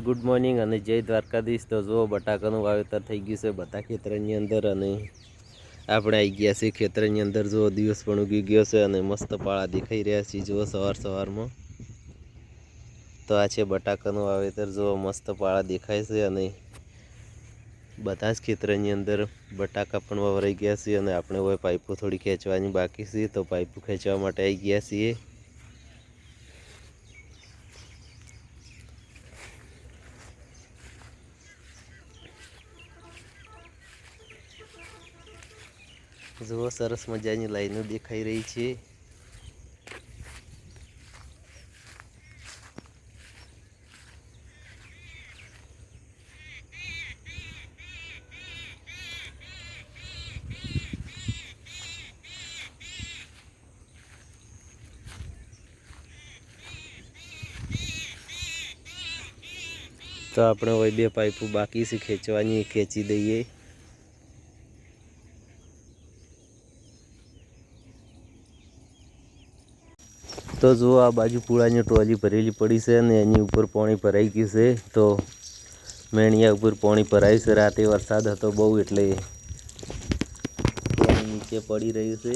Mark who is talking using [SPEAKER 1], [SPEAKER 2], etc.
[SPEAKER 1] Good morning અને જય દ્વારકાધીશ. તો જુઓ બટાકાનું વાવેતર થઈ ગયું છે બધા ખેતરની અંદર અને આપણે આવી ગયા છીએ ખેતરની અંદર. જુઓ દિવસ પણ ઉગી ગયો છે અને મસ્ત પાળા દેખાઈ રહ્યા છે. જુઓ સવારમાં તો આ છે બટાકાનું વાવેતર. જુઓ મસ્ત પાળા દેખાય છે અને બધા જ ખેતરની અંદર બટાકા પણ વવરાઈ ગયા છે અને આપણે હવે પાઇપો થોડી ખેંચવાની બાકી છે તો પાઇપો ખેંચવા માટે આવી ગયા છીએ. જુઓ સરસ મજાની લાઈનો દેખાઈ રહી છે. તો આપણે હવે બે પાઇપો બાકી છે ખેંચવાની, ખેંચી દઈએ. તો જુઓ આ બાજુ પૂળાની ટ્રોલી ભરેલી પડી છે અને એની ઉપર પાણી ભરાઈ ગયું છે. તો મેણિયા ઉપર પાણી ભરાયું છે. રાતે વરસાદ હતો બહુ એટલે પાણી નીચે પડી રહ્યું છે.